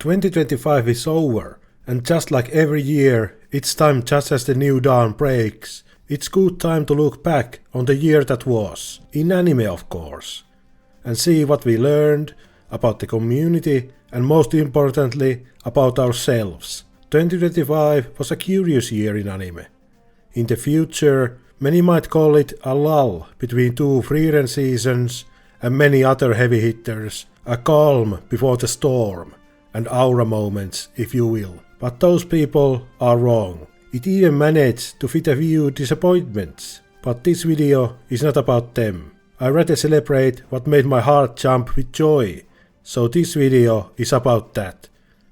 2025 is over, and just like every year, it's time just as the new dawn breaks. It's good time to look back on the year that was, in anime of course, and see what we learned about the community and most importantly about ourselves. 2025 was a curious year in anime. In the future, many might call it a lull between two Frieren seasons and many other heavy hitters, a calm before the storm, and aura moments if you will. But those people are wrong. It even managed to fit a few disappointments, but this video is not about them. I rather celebrate what made my heart jump with joy, so this video is about that.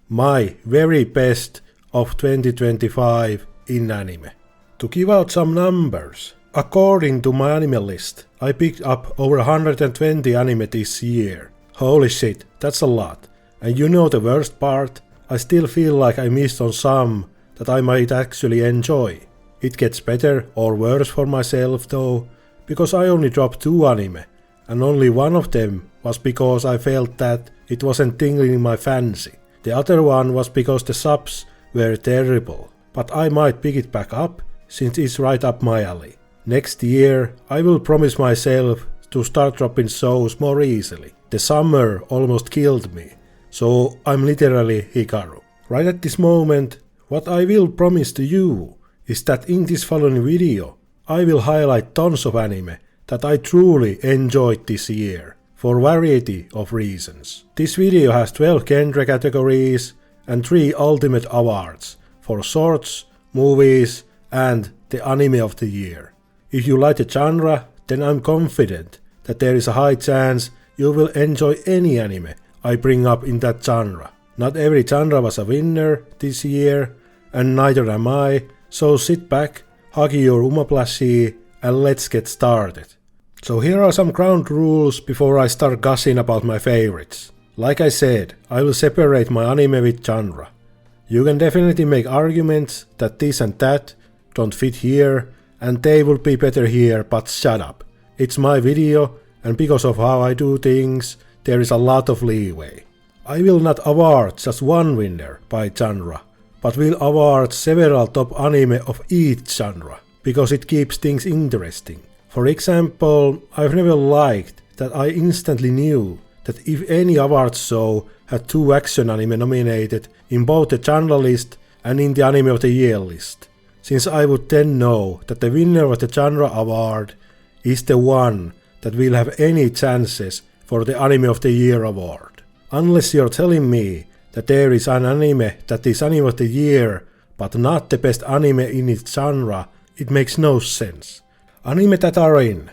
My very best of 2025 in anime. To give out some numbers, according to my anime list, I picked up over 120 anime this year. Holy shit, that's a lot. And you know the worst part? I still feel like I missed on some that I might actually enjoy. It gets better or worse for myself though, because I only dropped 2 anime, and only one of them was because I felt that it wasn't tingling my fancy. The other one was because the subs were terrible, but I might pick it back up since it's right up my alley. Next year I will promise myself to start dropping shows more easily. The summer almost killed me, so I'm literally Hikaru. Right at this moment, what I will promise to you is that in this following video I will highlight tons of anime that I truly enjoyed this year, for variety of reasons. This video has 12 genre categories and 3 ultimate awards for shorts, movies and the anime of the year. If you like the genre, then I'm confident that there is a high chance you will enjoy any anime I bring up in that genre. Not every genre was a winner this year, and neither am I, so sit back, hug your umaplashi and let's get started. So here are some ground rules before I start gushing about my favorites. Like I said, I will separate my anime with genre. You can definitely make arguments that this and that don't fit here, and they would be better here, but shut up. It's my video, and because of how I do things, there is a lot of leeway. I will not award just one winner by genre, but will award several top anime of each genre, because it keeps things interesting. For example, I've never liked that I instantly knew that if any award show had 2 action anime nominated in both the genre list and in the anime of the year list, since I would then know that the winner of the genre award is the one that will have any chances for the anime of the year award. Unless you're telling me that there is an anime that is anime of the year but not the best anime in its genre, it makes no sense. Anime that are in.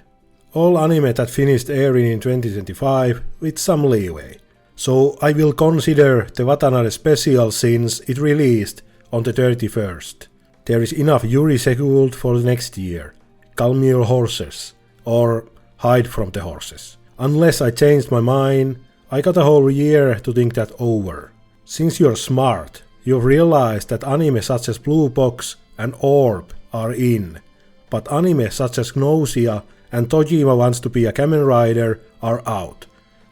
All anime that finished airing in 2025 with some leeway. So I will consider the Watanabe special since it released on the 31st. There is enough Yuri scheduled for the next year. Calm your horses. Or hide from the horses. Unless I changed my mind, I got a whole year to think that over. Since you're smart, you've realized that anime such as Blue Box and Orb are in, but anime such as Nausea and Tojima Wants to Be a Kamen Rider are out,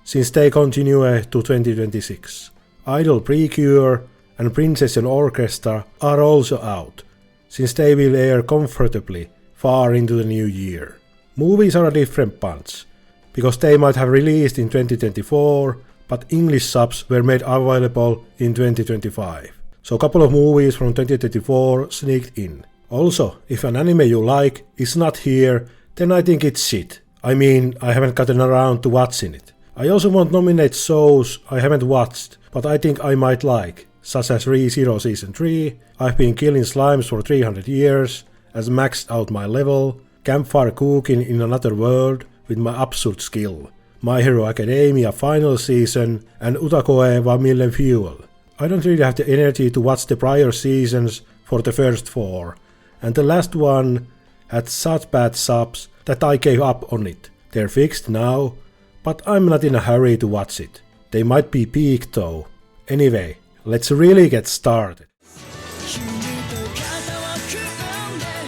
since they continue to 2026. Idol Precure and Princess and Orchestra are also out, since they will air comfortably far into the new year. Movies are a different bunch, because they might have released in 2024, but English subs were made available in 2025. So a couple of movies from 2024 sneaked in. Also, if an anime you like is not here, then I think it's shit. I mean, I haven't gotten around to watching it. I also won't nominate shows I haven't watched, but I think I might like, such as Re:Zero Season 3, I've been killing slimes for 300 years, as maxed out my level, Campfire Cooking in Another World with my absurd skill, My Hero Academia final season, and Utakoe wa Millen Fuel. I don't really have the energy to watch the prior seasons for the first 4, and the last one had such bad subs that I gave up on it. They're fixed now, but I'm not in a hurry to watch it. They might be peaked though. Anyway, let's really get started.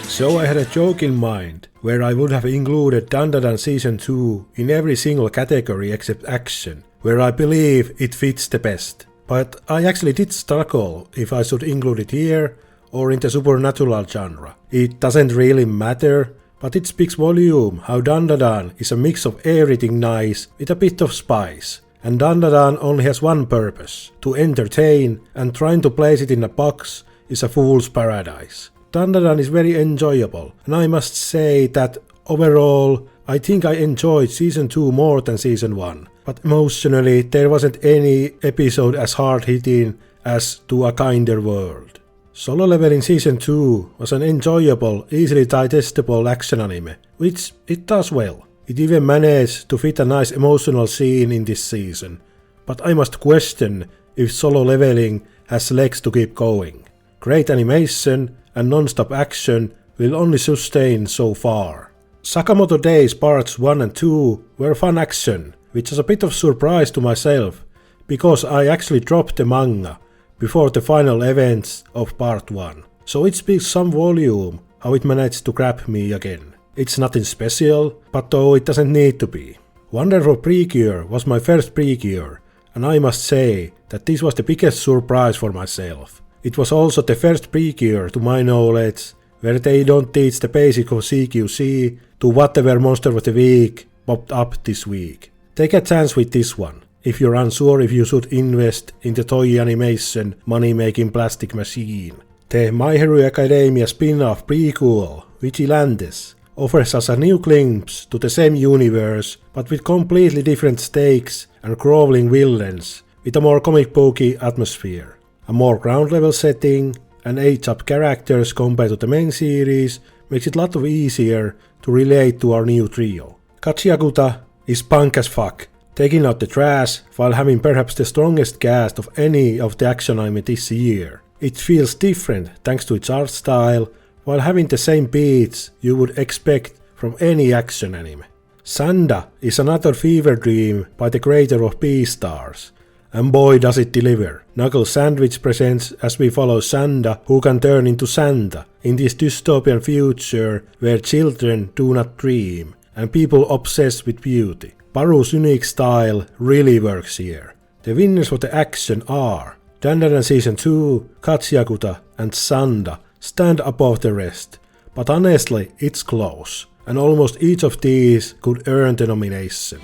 So I had a joke in mind, where I would have included Dandadan Season 2 in every single category except action, where I believe it fits the best. but I actually did struggle if I should include it here or in the supernatural genre. It doesn't really matter, but it speaks volume how Dandadan is a mix of everything nice with a bit of spice. And Dandadan only has one purpose, to entertain, and trying to place it in a box is a fool's paradise. Dandadan is very enjoyable, and I must say that overall I think I enjoyed Season 2 more than Season 1, but emotionally there wasn't any episode as hard-hitting as To a Kinder World. Solo Leveling Season 2 was an enjoyable, easily digestible action anime, which it does well. It even managed to fit a nice emotional scene in this season, but I must question if Solo Leveling has legs to keep going. Great animation and non-stop action will only sustain so far. Sakamoto Days Parts 1 and 2 were fun action, which was a bit of surprise to myself, because I actually dropped the manga before the final events of Part 1. So it speaks some volume how it managed to grab me again. It's nothing special, but though it doesn't need to be. Wonderful Precure was my first Precure, and I must say that this was the biggest surprise for myself. It was also the first Precure to my knowledge where they don't teach the basic of CQC to whatever monster of the week popped up this week. Take a chance with this one, if you're unsure if you should invest in the toy animation money-making plastic machine. The My Hero Academia spin-off prequel, Vigilantes, offers us a new glimpse to the same universe, but with completely different stakes and crawling villains, with a more comic booky atmosphere. A more ground-level setting and age-up characters compared to the main series makes it a lot easier to relate to our new trio. Gachiakuta is punk as fuck, taking out the trash while having perhaps the strongest cast of any of the action anime this year. It feels different thanks to its art style, while having the same beats you would expect from any action anime. Sanda is another fever dream by the creator of Beastars, and boy does it deliver. Knuckles Sandwich presents as we follow Sanda, who can turn into Santa in this dystopian future where children do not dream and people obsessed with beauty. Baru's unique style really works here. The winners for the action are Dandadan Season 2, Gachiakuta and Sanda stand above the rest, but honestly it's close, and almost each of these could earn the nomination.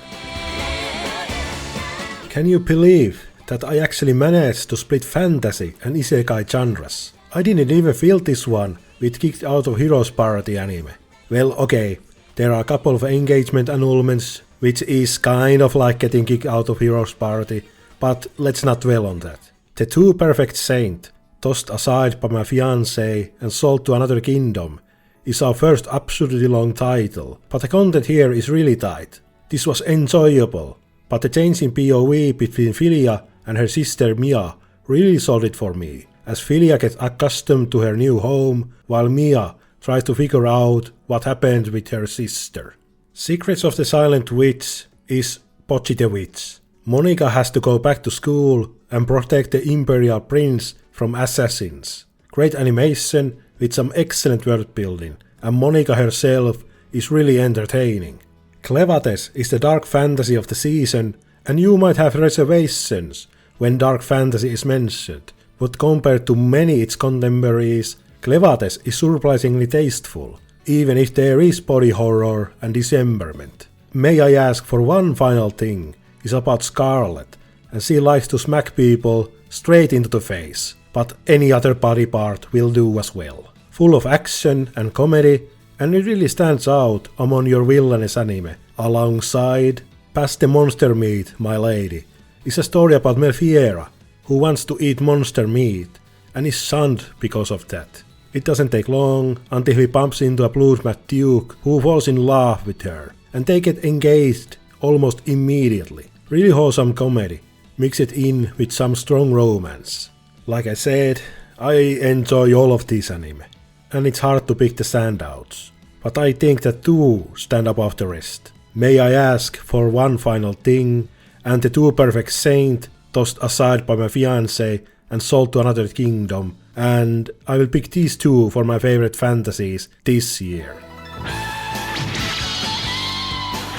Can you believe that I actually managed to split fantasy and isekai genres? I didn't even feel this one with Kicked Out of Heroes Party anime. Well, okay, there are a couple of engagement annulments, which is kind of like getting kicked out of Heroes Party, but let's not dwell on that. The Two Perfect Saint, tossed aside by my fiancé and sold to another kingdom, is our first absurdly long title, but the content here is really tight. This was enjoyable, but the change in POV between Filia and her sister Mia really sold it for me, as Filia gets accustomed to her new home, while Mia tries to figure out what happened with her sister. Secrets of the Silent Witch is Bocchi the Witch. Monica has to go back to school and protect the Imperial Prince from assassins. Great animation with some excellent world building, and Monica herself is really entertaining. Clevatess is the dark fantasy of the season, and you might have reservations when dark fantasy is mentioned, but compared to many its contemporaries, Clevatess is surprisingly tasteful, even if there is body horror and dismemberment. May I ask for one final thing, is about Scarlet, and she likes to smack people straight into the face, but any other body part will do as well. Full of action and comedy, and it really stands out among your Villainess anime. Alongside Pass the Monster Meat, My Lady is a story about Melfiera, who wants to eat monster meat, and is shunned because of that. It doesn't take long until he bumps into a blues-mad duke who falls in love with her, and they get engaged almost immediately. Really wholesome comedy, mix it in with some strong romance. Like I said, I enjoy all of these anime, and it's hard to pick the standouts, but I think that two stand above the rest. May I ask for one final thing, and the Two Perfect Saint tossed aside by my fiancé and sold to another kingdom, and I will pick these two for my favorite fantasies this year.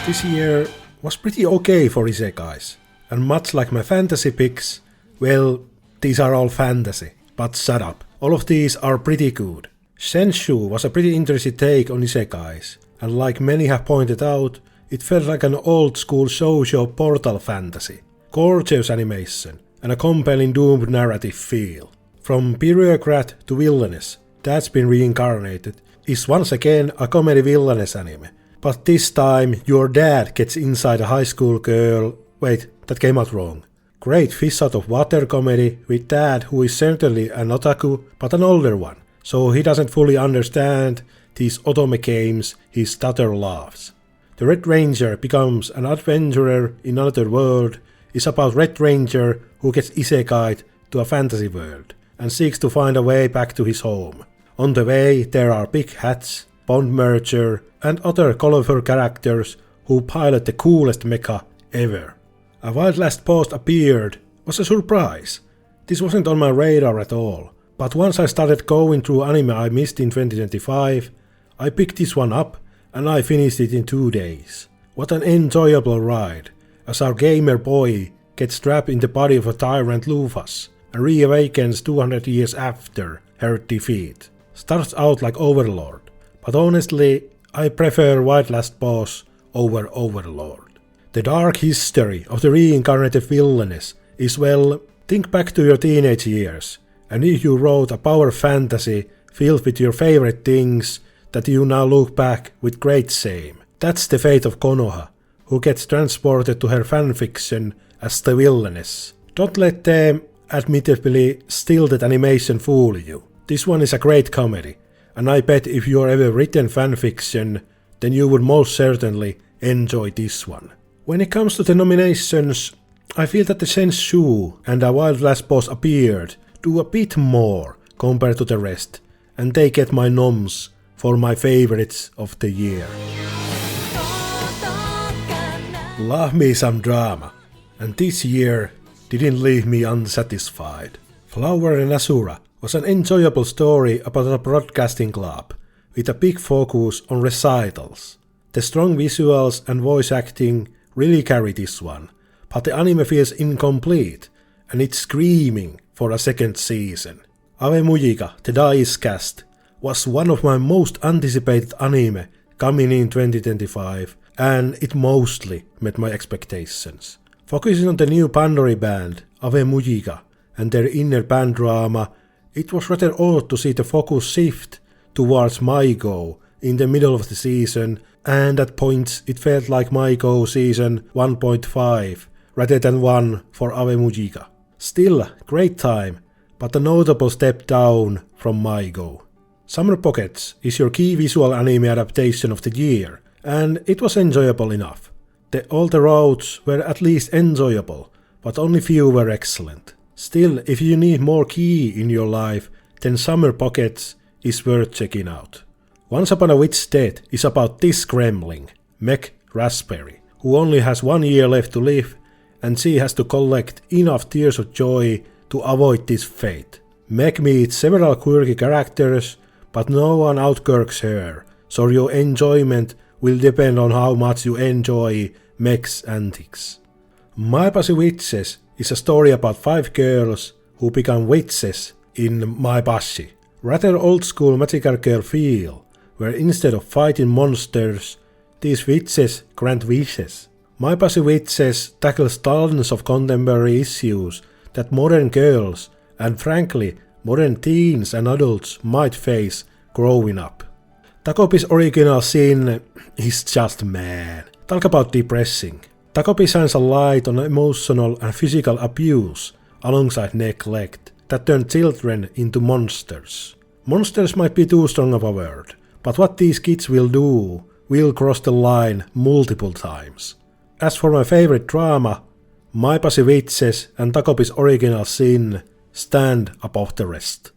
This year was pretty okay for isekais, and much like my fantasy picks, Well, these are all fantasy, but shut up. All of these are pretty good. Zenshuu was a pretty interesting take on isekais, and like many have pointed out, it felt like an old school shoujo portal fantasy. Gorgeous animation, and a compelling doomed narrative feel. From Bureaucrat to Villainess, that's been Reincarnated, is once again a comedy villainess anime. But this time your dad gets inside a high school girl. Wait, that came out wrong. Great fish out of water comedy with dad who is certainly an otaku, but an older one, so he doesn't fully understand these otome games his daughter loves. The Red Ranger becomes an adventurer in another world, is about Red Ranger who gets isekai'd to a fantasy world and seeks to find a way back to his home. On the way there are Big Hats, Bond Merger and other colorful characters who pilot the coolest mecha ever. A Wild Last Post appeared was a surprise. This wasn't on my radar at all, but once I started going through anime I missed in 2025, I picked this one up and I finished it in 2 days. What an enjoyable ride, as our gamer boy gets trapped in the body of a tyrant Lufas and reawakens 200 years after her defeat. Starts out like Overlord, but honestly I prefer Wild Last Boss over Overlord. The dark history of the reincarnated Villainess is, well, think back to your teenage years, and if you wrote a power fantasy filled with your favorite things that you now look back with great shame. That's the fate of Konoha, who gets transported to her fanfiction as the Villainess. Don't let the admittedly stilted animation fool you. This one is a great comedy, and I bet if you're ever written fanfiction, then you would most certainly enjoy this one. When it comes to the nominations, I feel that the Zenshuu and A Wild Last Boss Appeared do a bit more compared to the rest, and they get my noms for my favorites of the year. Love me some drama, and this year didn't leave me unsatisfied. Flower and Asura was an enjoyable story about a broadcasting club, with a big focus on recitals. The strong visuals and voice acting really carry this one, but the anime feels incomplete, and it's screaming for a second season. Ave Mujica, the Dice cast, was one of my most anticipated anime coming in 2025, and it mostly met my expectations. Focusing on the new Boundary band, Ave Mujica, and their inner band drama, it was rather odd to see the focus shift towards Maigo in the middle of the season, and at points it felt like Maigo season 1.5 rather than 1 for Ave Mujica. Still, great time, but a notable step down from Maigo. Summer Pockets is your key visual anime adaptation of the year, and it was enjoyable enough. All the roads were at least enjoyable, but only few were excellent. Still, if you need more key in your life, then Summer Pockets is worth checking out. Once Upon a Witch's Death is about this gremlin, Meg Raspberry, who only has 1 year left to live, and she has to collect enough tears of joy to avoid this fate. Meg meets several quirky characters, but no one outquirks her, so your enjoyment will depend on how much you enjoy Meg's antics. Maebashi Witches is a story about 5 girls who become witches in Maebashi. Rather old school magical girl feel, where instead of fighting monsters, these witches grant wishes. Maebashi Witches tackles tons of contemporary issues that modern girls, and frankly modern teens and adults, might face growing up. Takopi's original sin is just man. Talk about depressing. Takopi shines a light on emotional and physical abuse alongside neglect that turn children into monsters. Monsters might be too strong of a word, but what these kids will do will cross the line multiple times. As for my favorite drama, Maebashi Witches and Takopi's original sin stand above the rest.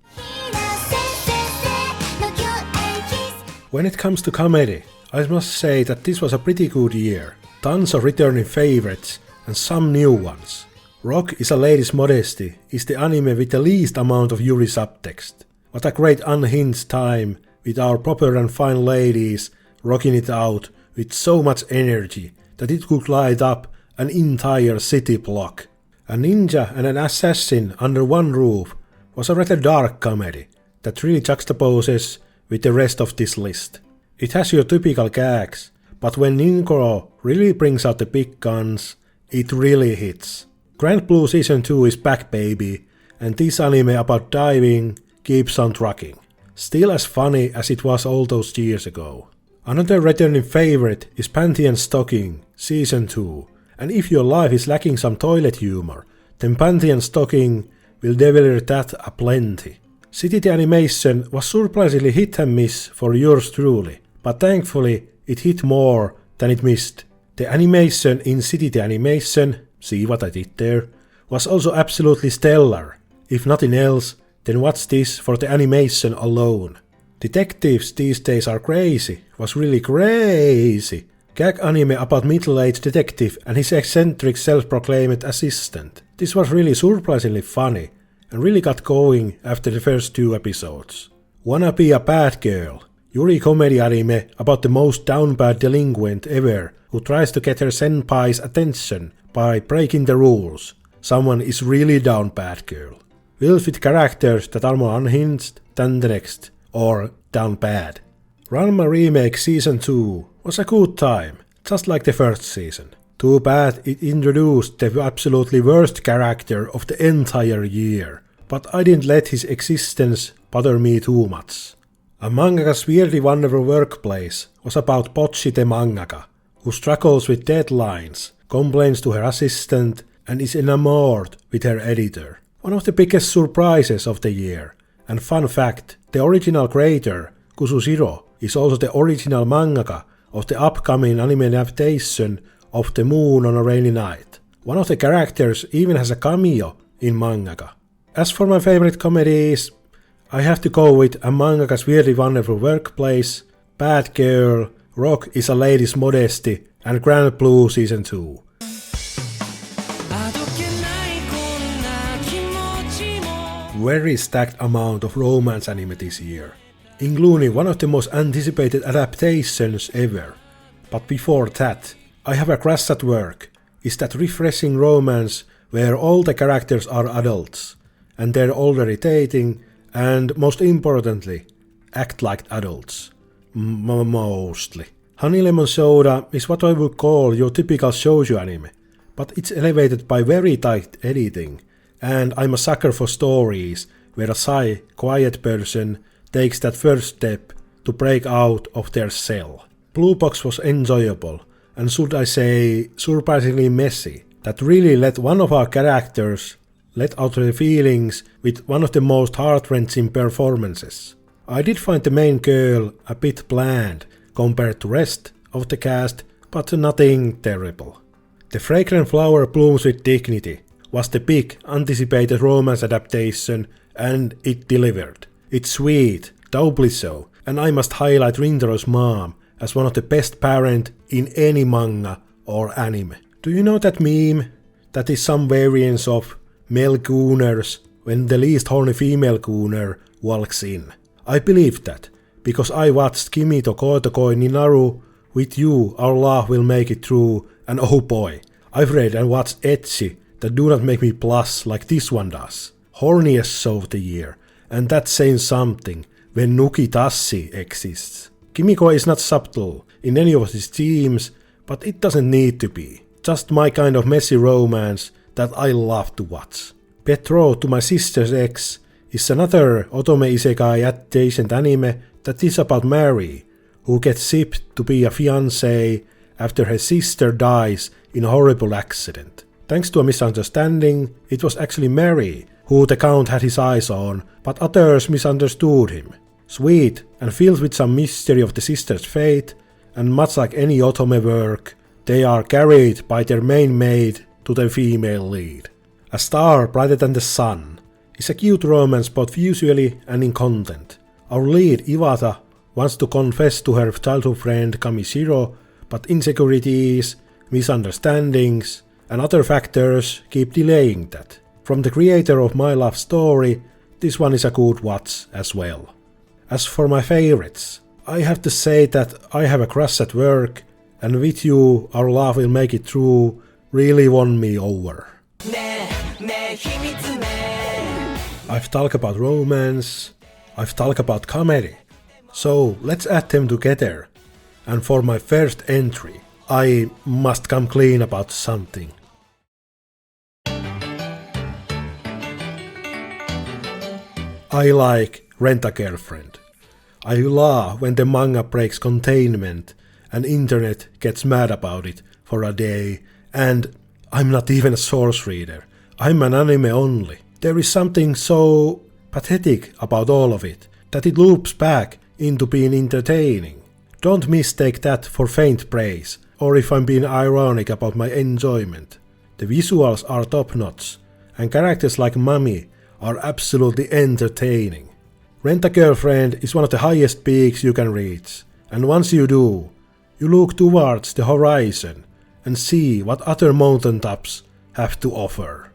When it comes to comedy, I must say that this was a pretty good year. Tons of returning favorites and some new ones. Rock is a Lady's Modesty is the anime with the least amount of Yuri subtext. What a great unhinged time with our proper and fine ladies rocking it out with so much energy that it could light up an entire city block. A ninja and an assassin under one roof was a rather dark comedy that really juxtaposes with the rest of this list. It has your typical gags, but when Ninkoro really brings out the big guns, it really hits. Grand Blue Season 2 is back, baby, and this anime about diving keeps on trucking. Still as funny as it was all those years ago. Another returning favorite is Panty Stocking Season 2, and if your life is lacking some toilet humor, then Panty Stocking will deliver that aplenty. City the animation was surprisingly hit and miss for yours truly, but thankfully it hit more than it missed. The animation in City the Animation, see what I did there, was also absolutely stellar. If nothing else, then watch this for the animation alone. Detectives these days are crazy, was really crazy. Gag anime about middle-aged detective and his eccentric self-proclaimed assistant. This was really surprisingly funny, and really got going after the first 2 episodes. Wanna Be a Bad Girl, yuri comedy anime about the most down-bad delinquent ever who tries to get her senpai's attention by breaking the rules. Someone is really down bad girl. Filled with characters that are more unhinged than the next, or down bad. Ranma Remake Season 2 was a good time, just like the first season. Too bad it introduced the absolutely worst character of the entire year, but I didn't let his existence bother me too much. A Mangaka's Weirdly Wonderful Workplace was about Bocchi the mangaka, who struggles with deadlines, complains to her assistant, and is enamored with her editor. One of the biggest surprises of the year. And fun fact, the original creator, Kusushiro, is also the original mangaka of the upcoming anime adaptation of The Moon on a Rainy Night. One of the characters even has a cameo in Mangaka. As for my favorite comedies, I have to go with A Mangaka's Weirdly Wonderful Workplace, Bad Girl, Rock is a Lady's Modesty, and Grand Blue Season 2. Very stacked amount of romance anime this year, including one of the most anticipated adaptations ever. But before that, I have a crush at work, is that refreshing romance where all the characters are adults, and they're already dating, and most importantly, act like adults. Mostly. Honey Lemon Soda is what I would call your typical shoujo anime, but it's elevated by very tight editing, and I'm a sucker for stories where a shy, quiet person takes that first step to break out of their shell. Blue Box was enjoyable, and should I say surprisingly messy, that really let one of our characters let out their feelings with one of the most heart-wrenching performances. I did find the main girl a bit bland compared to rest of the cast, but nothing terrible. The Fragrant Flower Blooms with Dignity was the big anticipated romance adaptation, and it delivered. It's sweet, doubly so, and I must highlight Rintaro's mom as one of the best parent in any manga or anime. Do you know that meme? That is some variance of male gooners when the least horny female gooner walks in. I believe that, because I watched Kimi to Kotokoi ni Naru, With You Our Love Will Make It Through, and oh boy, I've read and watched ecchi that do not make me blush like this one does. Horniest show of the year, and that's saying something when Nuki Tashi exists. Kimiko is not subtle in any of his themes, but it doesn't need to be. Just my kind of messy romance that I love to watch. Betrothed to My Sister's Ex is another Otome Isekai adjacent anime that is about Mary, who gets shipped to be a fiancé after her sister dies in a horrible accident. Thanks to a misunderstanding, it was actually Mary who the Count had his eyes on, but others misunderstood him. Sweet and filled with some mystery of the sister's fate, and much like any Otome work, they are carried by their main maid to the female lead. A Star Brighter Than the Sun is a cute romance both visually and in content. Our lead, Iwata, wants to confess to her childhood friend Kamishiro, but insecurities, misunderstandings, and other factors keep delaying that. From the creator of My Love Story, this one is a good watch as well. As for my favorites, I have to say that I Have a Crush at Work and With You Our Love Will Make It Through really won me over. I've talked about romance, I've talked about comedy, so let's add them together. And for my first entry, I must come clean about something. I like Rent-A-Girlfriend. I love when the manga breaks containment and internet gets mad about it for a day, and I'm not even a source reader, I'm an anime only. There is something so pathetic about all of it, that it loops back into being entertaining. Don't mistake that for faint praise, or if I'm being ironic about my enjoyment. The visuals are top notch, and characters like Mami are absolutely entertaining. Rent-A-Girlfriend is one of the highest peaks you can reach, and once you do, you look towards the horizon and see what other mountaintops have to offer.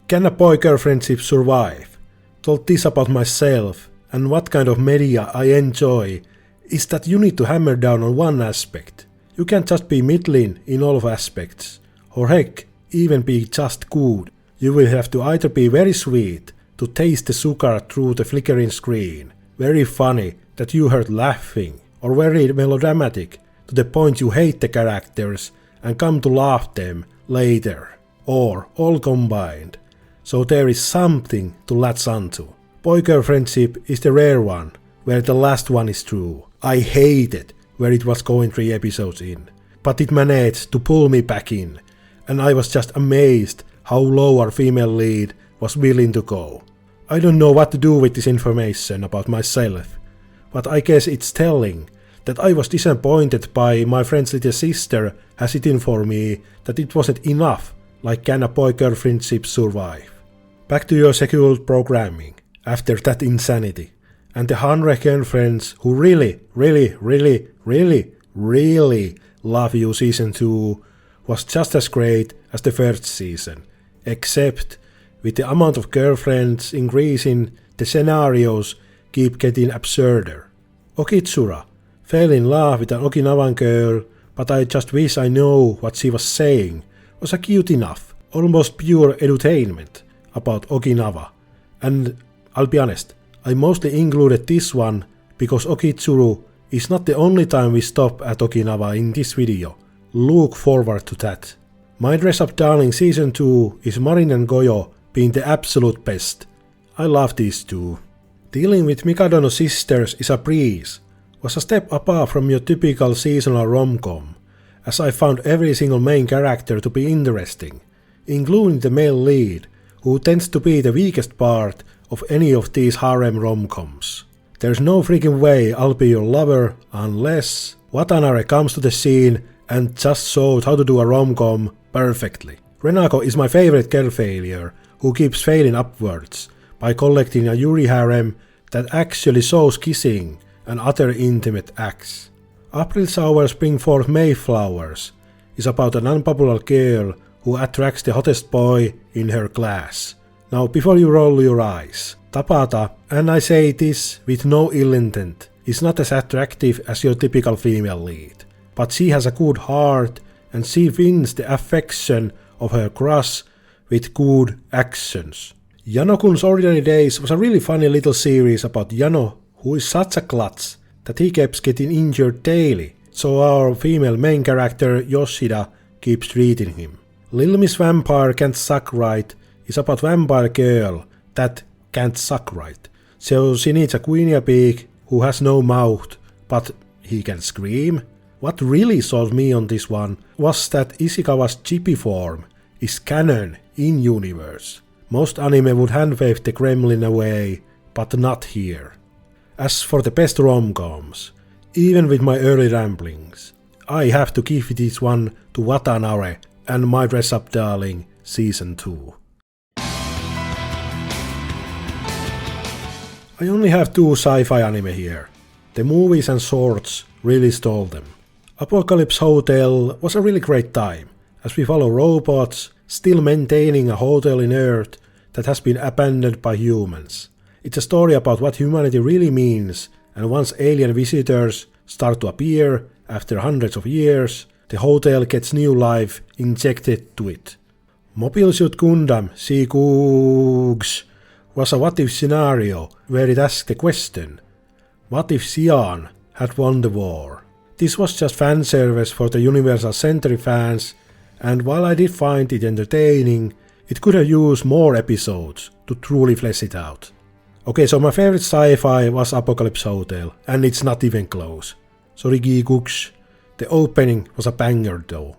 Can a boy-girl friendship survive? Told this about myself and what kind of media I enjoy is that you need to hammer down on one aspect. You can't just be middling in all of aspects, or heck, even be just good. You will have to either be very sweet to taste the sugar through the flickering screen, very funny that you heard laughing, or very melodramatic to the point you hate the characters and come to love them later, or all combined. So there is something to latch onto. Boy-girl friendship is the rare one, where the last one is true. I hated where it was going 3 episodes in, but it managed to pull me back in, and I was just amazed how low our female lead was willing to go. I don't know what to do with this information about myself, but I guess it's telling that I was disappointed by my friend's little sister hesitating for me that it wasn't enough, like can a boy-girl friendship survive. Back to your scheduled programming, after that insanity, and the 100 girlfriends who really love you season 2 was just as great as the first season, except with the amount of girlfriends increasing, the scenarios keep getting absurder. Okitsura fell in love with an Okinawan girl, but I just wish I know what she was saying, was a cute enough, almost pure edutainment about Okinawa. And I'll be honest, I mostly included this one because Okitsuru is not the only time we stop at Okinawa in this video. Look forward to that. My Dress Up Darling season 2 is Marin and Goyo being the absolute best. I love these two. Dealing with Mikado no sisters is a breeze, was a step apart from your typical seasonal rom-com, as I found every single main character to be interesting, including the male lead, who tends to be the weakest part of any of these harem rom-coms. There's no freaking way I'll be your lover unless Watanabe comes to the scene and just showed how to do a rom-com perfectly. Renako is my favorite girl failure, who keeps failing upwards by collecting a Yuri harem that actually shows kissing and other intimate acts. April Showers Bring Forth Mayflowers is about an unpopular girl who attracts the hottest boy in her class. Now before you roll your eyes, Tabata, and I say this with no ill intent, is not as attractive as your typical female lead, but she has a good heart and she wins the affection of her crush with good actions. Yano-Kun's Ordinary Days was a really funny little series about Yano, who is such a klutz that he keeps getting injured daily, so our female main character Yoshida keeps treating him. Little Miss Vampire Can't Suck Right is about vampire girl that can't suck right, so she needs a quinnipiig who has no mouth, but he can scream. What really sold me on this one was that Ishikawa's chibi form is canon in universe. Most anime would handwave the gremlin away, but not here. As for the best rom-coms, even with my early ramblings, I have to give this one to Watanabe and My Dress Up Darling season 2. I only have 2 sci-fi anime here. The movies and shorts really stole them. Apocalypse Hotel was a really great time, as we follow robots still maintaining a hotel in Earth that has been abandoned by humans. It's a story about what humanity really means, and once alien visitors start to appear after hundreds of years, the hotel gets new life injected to it. Mobile Suit Gundam Sequels was a what-if scenario where it asked the question, what if Xian had won the war? This was just fan service for the Universal Century fans, and while I did find it entertaining, it could have used more episodes to truly flesh it out. Okay, so my favorite sci-fi was Apocalypse Hotel, and it's not even close. Sorry Geekooks, the opening was a banger though.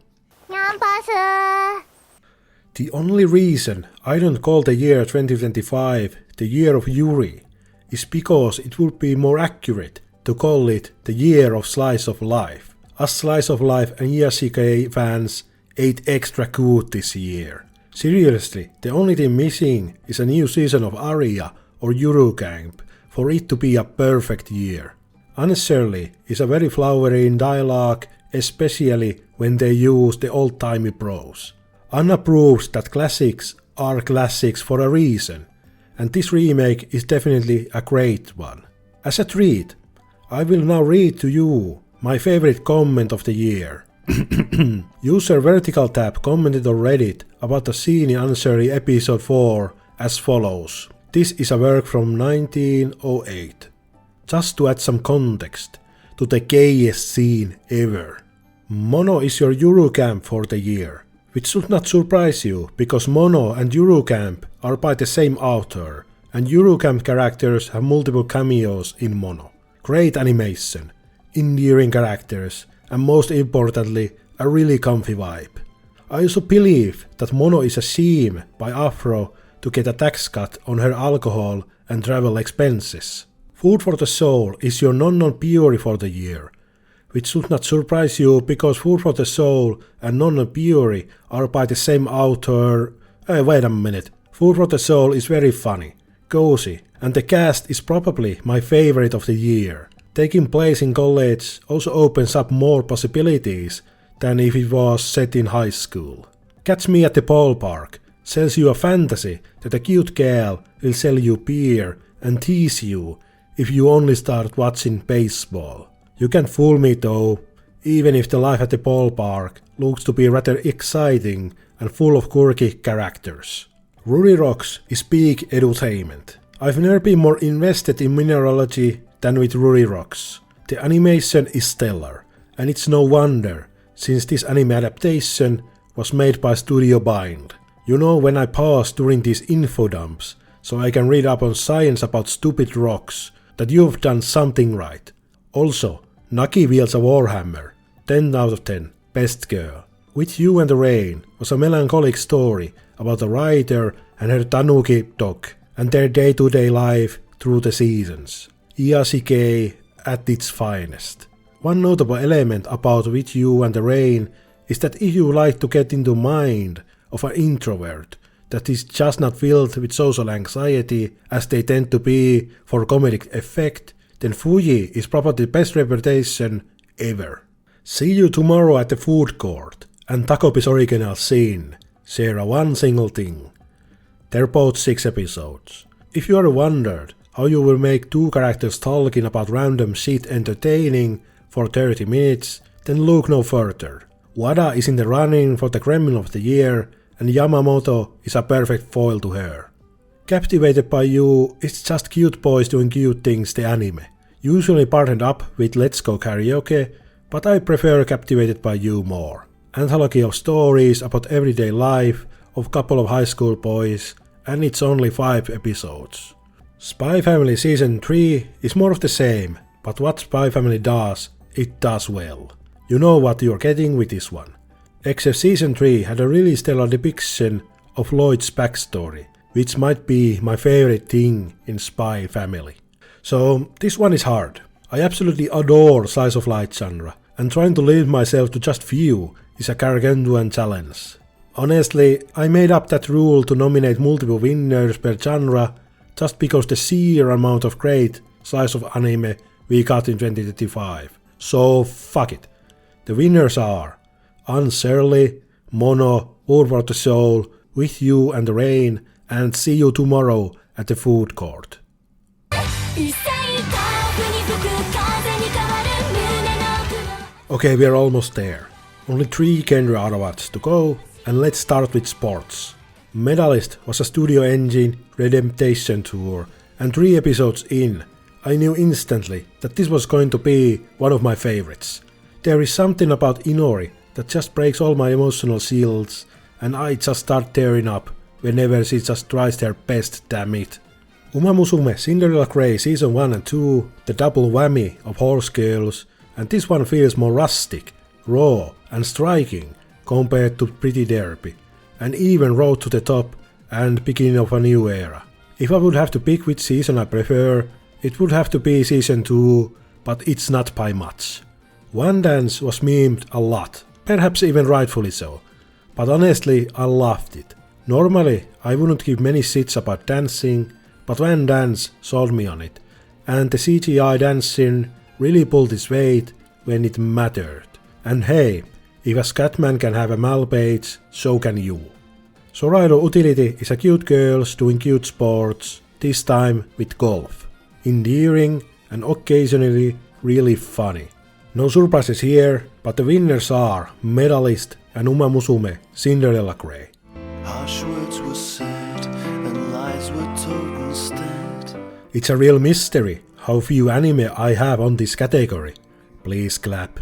The only reason I don't call the year 2025 the year of Yuri is because it would be more accurate to call it the year of Slice of Life. Us Slice of Life and Isekai fans ate extra good this year. Seriously, the only thing missing is a new season of Aria or Yuru Camp for it to be a perfect year. Unnecessarily is a very flowery in dialogue, especially when they use the old-timey prose. Anna proves that classics are classics for a reason, and this remake is definitely a great one. As a treat, I will now read to you my favorite comment of the year. User Vertical Tab commented on Reddit about the scene in Unnecessary episode 4 as follows. This is a work from 1908. Just to add some context to the gayest scene ever. Mono is your Yuru Camp for the year, which should not surprise you because Mono and Yuru Camp are by the same author, and Yuru Camp characters have multiple cameos in Mono. Great animation, endearing characters, and most importantly, a really comfy vibe. I also believe that Mono is a scheme by Afro to get a tax cut on her alcohol and travel expenses. Food for the Soul is your non-pure for the year, which should not surprise you because Food for the Soul and non-pure are by the same author. Wait a minute. Food for the Soul is very funny, cozy, and the cast is probably my favorite of the year. Taking place in college also opens up more possibilities than if it was set in high school. Catch Me at the Ballpark sells you a fantasy that a cute girl will sell you beer and tease you if you only start watching baseball. You can't fool me though, even if the life at the ballpark looks to be rather exciting and full of quirky characters. Ruri Rocks is peak edutainment. I've never been more invested in mineralogy than with Ruri Rocks. The animation is stellar, and it's no wonder, since this anime adaptation was made by Studio Bind. You know, when I pause during these info dumps, so I can read up on science about stupid rocks, that you've done something right. Also, Naki wields a warhammer, 10 out of 10, best girl. With You and the Rain was a melancholic story about a writer and her tanuki dog, and their day-to-day life through the seasons. Isekai at its finest. One notable element about With You and the Rain is that if you like to get into the mind of an introvert that is just not filled with social anxiety as they tend to be for comedic effect, then Fuji is probably the best representation ever. See you tomorrow at the food court and Takopi's original scene. Share a one single thing. They're both 6 episodes. If you ever wondered how you will make 2 characters talking about random shit entertaining for 30 minutes, then look no further. Wada is in the running for the Gremlin of the Year, and Yamamoto is a perfect foil to her. Captivated by You is just cute boys doing cute things, the anime. Usually partnered up with Let's Go Karaoke, but I prefer Captivated by You more. Anthology of stories about everyday life of couple of high school boys, and it's only 5 episodes. Spy Family Season 3 is more of the same, but what Spy Family does, it does well. You know what you're getting with this one. Except Season 3 had a really stellar depiction of Lloyd's backstory, which might be my favorite thing in Spy Family. So this one is hard. I absolutely adore slice of life genre, and trying to limit myself to just few is a gargantuan challenge. Honestly, I made up that rule to nominate multiple winners per genre just because the sheer amount of great slice of anime we got in 2025. So fuck it. The winners are Unsurly, Mono, Food for the Soul, With You and the Rain, and See You tomorrow at the food court. Okay, we're almost there. Only 3 genre awards to go, And let's start with sports. Medalist was a Studio Engine Redemptation Tour, and 3 episodes in, I knew instantly that this was going to be one of my favorites. There is something about Inori that just breaks all my emotional shields, and I just start tearing up whenever she just tries her best, damn it. Uma Musume Cinderella Grey Season 1 and 2, the double whammy of horse girls, and this one feels more rustic, raw and striking compared to Pretty Derby, and even Road to the Top and beginning of a new era. If I would have to pick which season I prefer, it would have to be Season 2, but it's not by much. One Dance was memed a lot, perhaps even rightfully so, but honestly I loved it. Normally I wouldn't give many shits about dancing, but One Dance sold me on it, and the CGI dancing really pulled its weight when it mattered. And hey, if a Scatman can have a Malpage, so can you. Sorairo Utility is a cute girls doing cute sports, this time with golf. Endearing and occasionally really funny. No surprises here, but the winners are Medalist and Uma Musume Cinderella Grey. Harsh words were said and lies were told instead. It's a real mystery how few anime I have on this category. Please clap.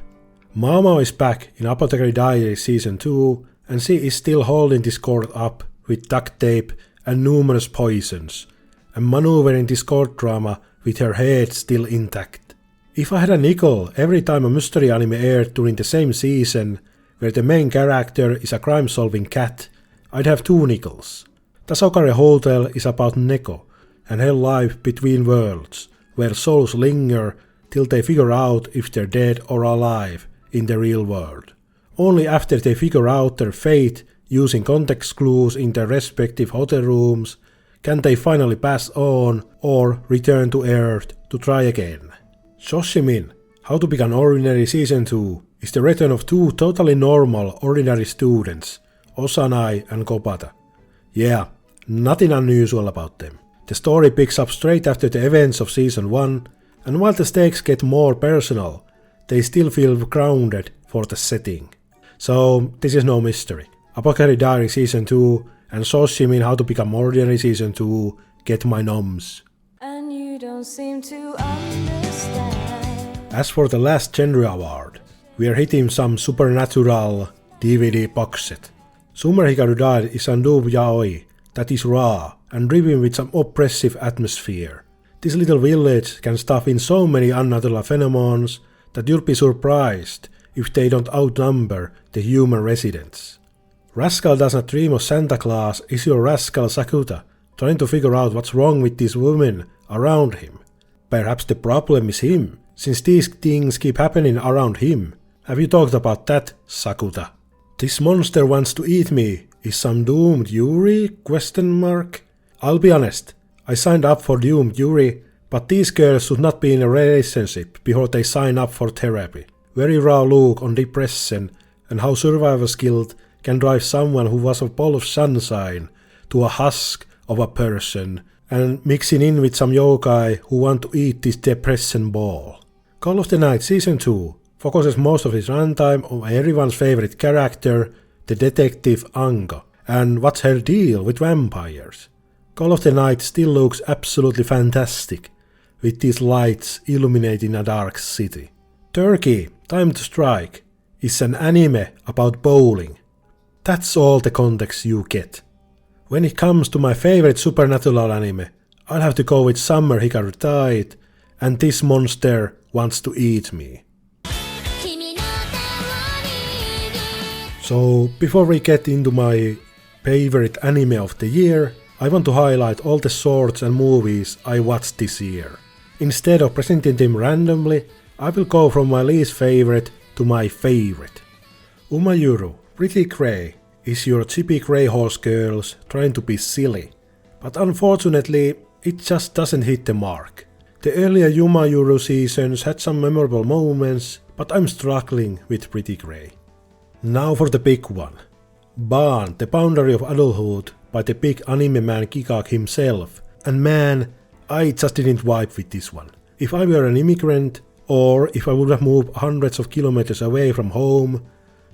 Mamo is back in Apothecary Diaries Season 2, and she is still holding this court up with duct tape and numerous poisons, and maneuvering this court drama with her head still intact. If I had a nickel every time a mystery anime aired during the same season, where the main character is a crime-solving cat, I'd have 2 nickels. Tasokare Hotel is about Neko and her life between worlds, where souls linger till they figure out if they're dead or alive in the real world. Only after they figure out their fate using context clues in their respective hotel rooms can they finally pass on or return to Earth to try again. Shoshimin, How to Become Ordinary Season 2 is the return of 2 totally normal ordinary students, Osanai and Kobata. Yeah, nothing unusual about them. The story picks up straight after the events of Season 1, and while the stakes get more personal, they still feel grounded for the setting. So this is no mystery. Apothecary Diaries Season 2 and Shoshimin How to Become Ordinary Season 2 get my noms. And you don't seem to understand. As for the last genre award, we are hitting some supernatural DVD box set. Summer Hikaru Died is a noob yaoi that is raw and driven with some oppressive atmosphere. This little village can stuff in so many unnatural phenomena that you'll be surprised if they don't outnumber the human residents. Rascal Does Not Dream of Santa Claus is your rascal Sakuta, trying to figure out what's wrong with these women around him. Perhaps the problem is him, since these things keep happening around him. Have you talked about that, Sakuta? This monster wants to eat me is some doomed Yuri? I'll be honest, I signed up for doomed Yuri, but these girls should not be in a relationship before they sign up for therapy. Very raw look on depression and how survival skills can drive someone who was a ball of sunshine to a husk of a person, and mixing in with some yokai who want to eat this depression ball. Call of the Night Season 2 focuses most of its runtime on everyone's favorite character, the detective Ango, and what's her deal with vampires. Call of the Night still looks absolutely fantastic, with these lights illuminating a dark city. Turkey, Time to Strike is an anime about bowling. That's all the context you get. When it comes to my favorite supernatural anime, I'll have to go with Summer Hikaru Died, and This Monster Wants to Eat Me. So, before we get into my favorite anime of the year, I want to highlight all the shorts and movies I watched this year. Instead of presenting them randomly, I will go from my least favorite to my favorite. Umayuru, Pretty Grey, is your chippy grey horse girls trying to be silly, but unfortunately it just doesn't hit the mark. The earlier Umayuru seasons had some memorable moments, but I'm struggling with Pretty Grey. Now for the big one. Ban, the Boundary of Adulthood by the big anime man Gigak himself, and man, I just didn't vibe with this one. If I were an immigrant, or if I would have moved hundreds of kilometers away from home,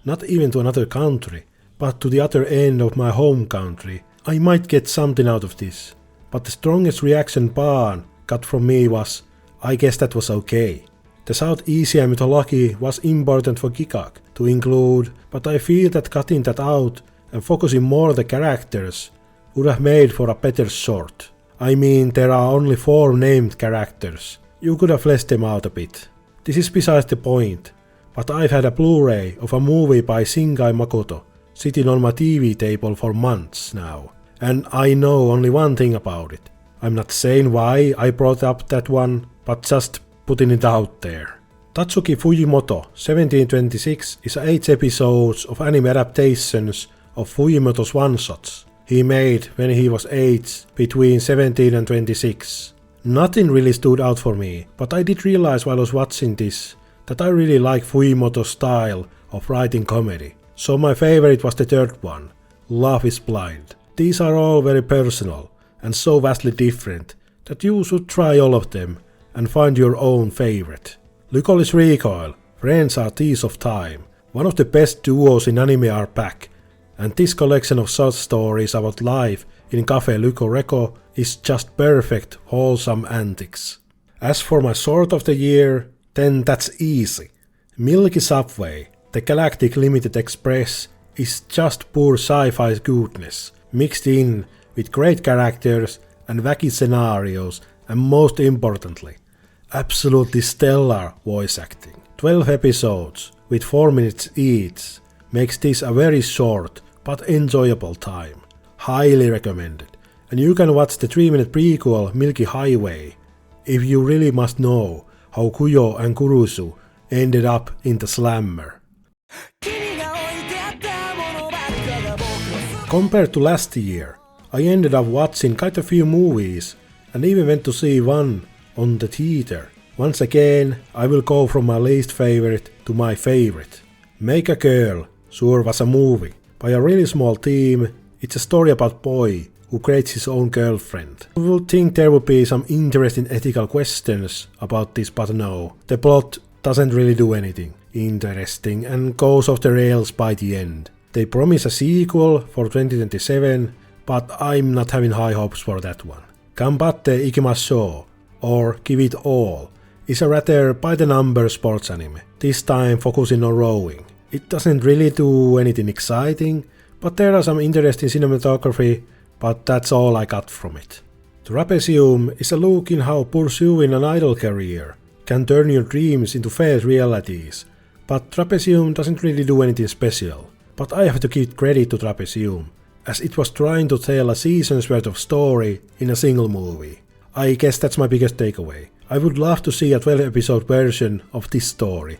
not even to another country, but to the other end of my home country, I might get something out of this. But the strongest reaction Pan got from me was, I guess that was okay. The South Asian mythology was important for Gigak to include, but I feel that cutting that out and focusing more on the characters would have made for a better short. I mean, there are only 4 named characters. You could have fleshed them out a bit. This is besides the point, but I've had a Blu-ray of a movie by Shinkai Makoto sitting on my TV table for months now, and I know only one thing about it. I'm not saying why I brought up that one, but just putting it out there. Tatsuki Fujimoto 1726 is 8 episodes of anime adaptations of Fujimoto's one-shots he made when he was aged between 17 and 26. Nothing really stood out for me, but I did realize while I was watching this that I really like Fujimoto's style of writing comedy. So my favorite was the third one, Love is Blind. These are all very personal and so vastly different that you should try all of them and find your own favorite. Lycoris Recoil Friends are Thieves of Time. One of the best duos in anime are back, and this collection of short stories about life in Cafe Lyco Reco is just perfect, wholesome antics. As for my short of the year, then that's easy. Milky Subway, the Galactic Limited Express, is just pure sci-fi goodness, mixed in with great characters and wacky scenarios, and most importantly, absolutely stellar voice acting. 12 episodes with 4 minutes each makes this a very short but enjoyable time. Highly recommended. And you can watch the 3-minute prequel Milky Highway if you really must know how Kuyo and Kurusu ended up in the slammer. Compared to last year, I ended up watching quite a few movies and even went to see one on the theater. Once again, I will go from my least favorite to my favorite. Make a Girl sure was a movie. By a really small team, it's a story about boy who creates his own girlfriend. You would think there would be some interesting ethical questions about this, but no. The plot doesn't really do anything interesting and goes off the rails by the end. They promise a sequel for 2027, but I'm not having high hopes for that one. Ganbatte Ikimashou, or Give It All, is a rather by-the-numbers sports anime, this time focusing on rowing. It doesn't really do anything exciting, but there are some interesting cinematography, but that's all I got from it. Trapezium is a look in how pursuing an idol career can turn your dreams into fair realities, but Trapezium doesn't really do anything special. But I have to give credit to Trapezium, as it was trying to tell a season's worth of story in a single movie. I guess that's my biggest takeaway. I would love to see a 12-episode version of this story,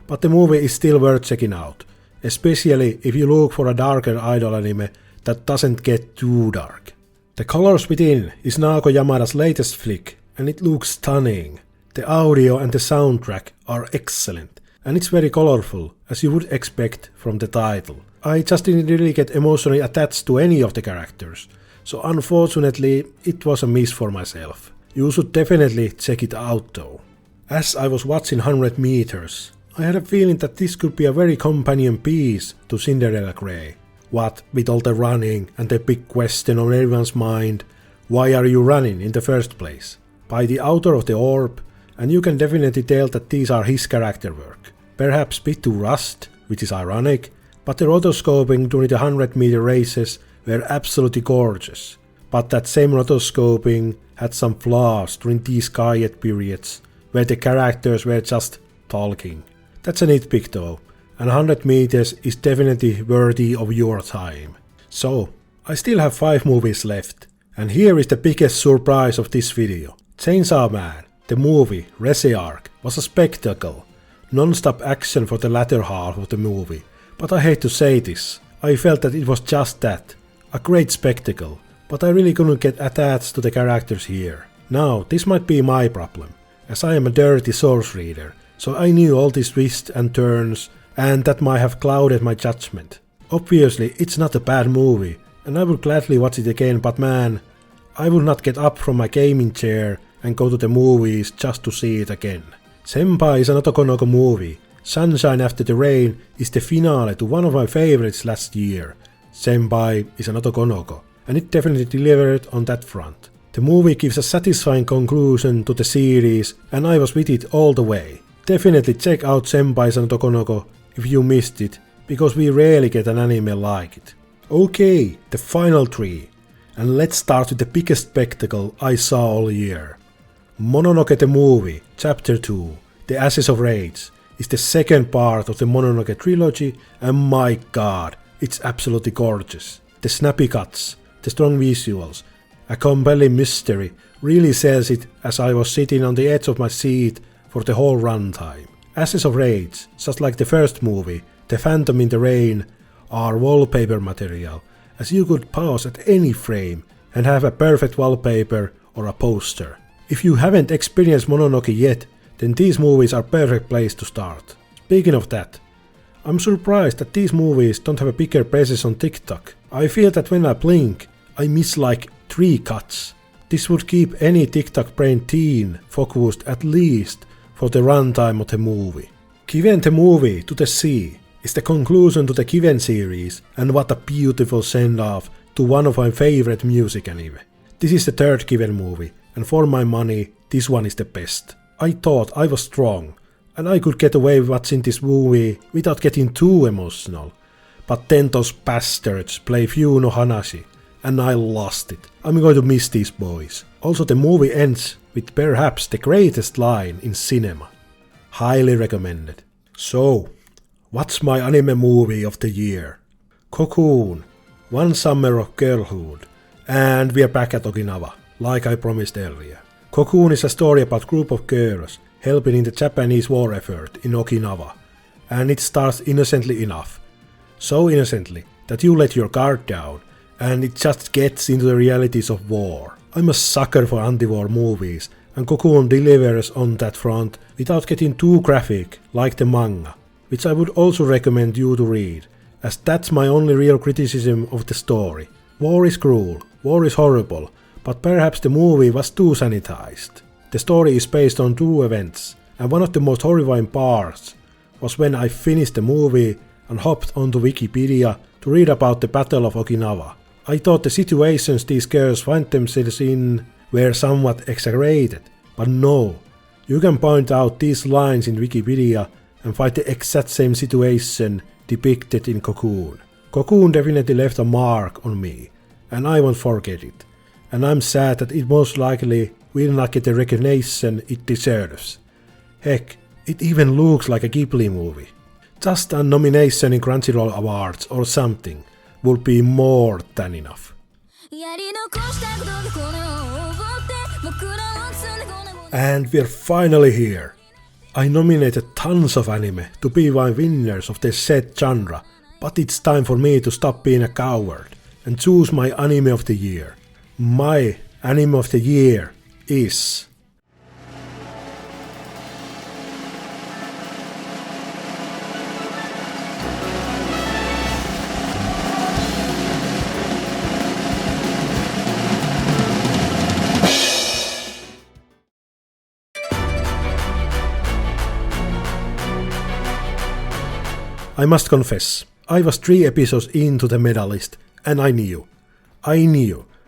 but the movie is still worth checking out, especially if you look for a darker idol anime that doesn't get too dark. The Colors Within is Naoko Yamada's latest flick, and it looks stunning. The audio and the soundtrack are excellent, and it's very colorful, as you would expect from the title. I just didn't really get emotionally attached to any of the characters, so unfortunately it was a miss for myself. You should definitely check it out though. As I was watching 100 meters, I had a feeling that this could be a very companion piece to Cinderella Grey. What with all the running and the big question on everyone's mind, why are you running in the first place? By the author of the orb, and you can definitely tell that these are his character work. Perhaps a bit too rushed, which is ironic, but the rotoscoping during the 100-meter races were absolutely gorgeous. But that same rotoscoping had some flaws during these quiet periods, where the characters were just talking. That's a nitpick though, and 100 meters is definitely worthy of your time. So, I still have 5 movies left, and here is the biggest surprise of this video. Chainsaw Man, the movie Resark, was a spectacle. Non-stop action for the latter half of the movie, but I hate to say this, I felt that it was just that, a great spectacle, but I really couldn't get attached to the characters here. Now, this might be my problem, as I am a dirty source reader, so I knew all these twists and turns, and that might have clouded my judgment. Obviously, it's not a bad movie, and I would gladly watch it again, but man, I would not get up from my gaming chair and go to the movies just to see it again. Senpai is an Otokonoko movie, Sunshine After the Rain is the finale to one of my favorites last year, Senpai Isanoto Konoko, and it definitely delivered on that front. The movie gives a satisfying conclusion to the series and I was with it all the way. Definitely check out Senpai Isanoto Konoko if you missed it, because we rarely get an anime like it. Okay, the final 3, and let's start with the biggest spectacle I saw all year. Mononoke the Movie, Chapter 2, The Ashes of Rage, is the second part of the Mononoke trilogy, and my god, it's absolutely gorgeous. The snappy cuts, the strong visuals, a compelling mystery really sells it, as I was sitting on the edge of my seat for the whole runtime. Ashes of Rage, just like the first movie, The Phantom in the Rain, are wallpaper material, as you could pause at any frame and have a perfect wallpaper or a poster. If you haven't experienced Mononoke yet, then these movies are perfect place to start. Speaking of that, I'm surprised that these movies don't have a bigger presence on TikTok. I feel that when I blink, I miss like 3 cuts. This would keep any TikTok brain teen focused at least for the runtime of the movie. Given the movie To the Sea is the conclusion to the Given series, and what a beautiful send-off to one of my favorite music anime. This is the third Given movie, and for my money, this one is the best. I thought I was strong, and I could get away watching this movie without getting too emotional. But then those bastards play Fyu no Hanashi, and I lost it. I'm going to miss these boys. Also, the movie ends with perhaps the greatest line in cinema. Highly recommended. So, what's my anime movie of the year? Cocoon, One Summer of Girlhood, and we are back at Okinawa, like I promised earlier. Cocoon is a story about a group of girls helping in the Japanese war effort in Okinawa, and it starts innocently enough. So innocently that you let your guard down, and it just gets into the realities of war. I'm a sucker for anti-war movies, and Cocoon delivers on that front without getting too graphic like the manga, which I would also recommend you to read, as that's my only real criticism of the story. War is cruel, war is horrible, but perhaps the movie was too sanitized. The story is based on true events, and one of the most horrifying parts was when I finished the movie and hopped onto Wikipedia to read about the Battle of Okinawa. I thought the situations these girls find themselves in were somewhat exaggerated, but no, you can point out these lines in Wikipedia and find the exact same situation depicted in Cocoon. Cocoon definitely left a mark on me, and I won't forget it, and I'm sad that it most likely will not get the recognition it deserves. Heck, it even looks like a Ghibli movie. Just a nomination in Crunchyroll Awards or something would be more than enough. And we're finally here. I nominated tons of anime to be my winners of the said genre, but it's time for me to stop being a coward and choose my anime of the year. My anime of the year is... I must confess, I was 3 episodes into the medalist, and I knew,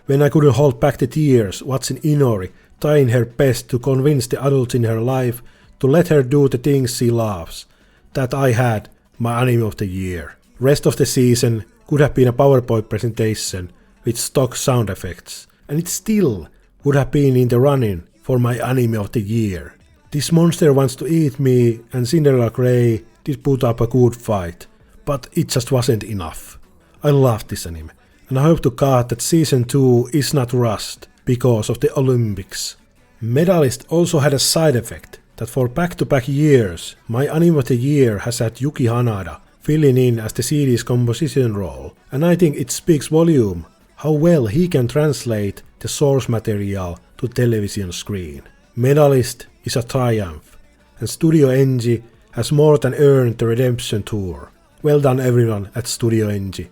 when I couldn't hold back the tears watching Inori trying her best to convince the adults in her life to let her do the things she loves, that I had my anime of the year. Rest of the season could have been a PowerPoint presentation with stock sound effects, and it still would have been in the running for my anime of the year. This monster wants to eat me, and Cinderella Grey did put up a good fight, but it just wasn't enough. I love this anime, and I hope to God that season 2 is not rushed because of the Olympics. Medalist also had a side effect that for back-to-back years my anime of the year has had Yuki Hanada filling in as the series composition role, and I think it speaks volume how well he can translate the source material to television screen. Medalist is a triumph, and Studio NG has more than earned the redemption tour. Well done everyone at Studio NG.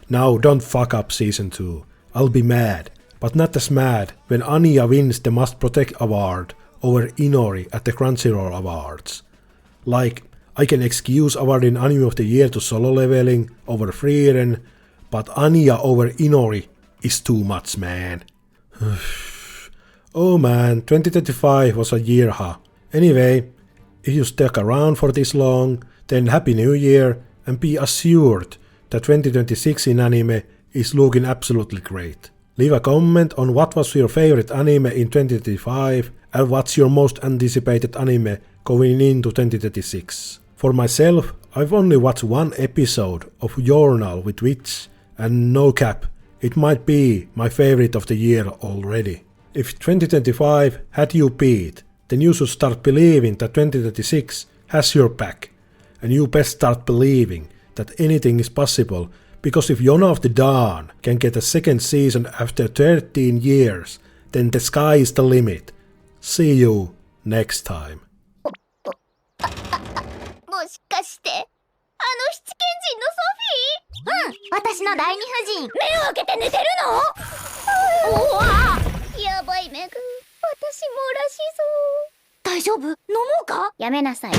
Now don't fuck up season 2. I'll be mad, but not as mad when Anya wins the Must Protect award over Inori at the Crunchyroll Awards. Like, I can excuse awarding Anime of the Year to Solo Leveling over Frieren, but Anya over Inori is too much, man. Oh man, 2025 was a year, huh? Anyway, if you stuck around for this long, then Happy New Year, and be assured that 2026 in anime is looking absolutely great. Leave a comment on what was your favorite anime in 2025 and what's your most anticipated anime going into 2026. For myself, I've only watched one episode of Journal with Witch, and no cap, it might be my favorite of the year already. If 2025 had you beat, then you should start believing that 2026 has your back, and you best start believing that anything is possible, because if Yona of the Dawn can get a second season after 13 years, then the sky is the limit. See you next time. もしかしてあの七賢人のソフィー？うん、私の第二夫人。目を開けて寝てるの？おわ！やばいメグ、私もらしそう。大丈夫？飲もうか？やめなさい。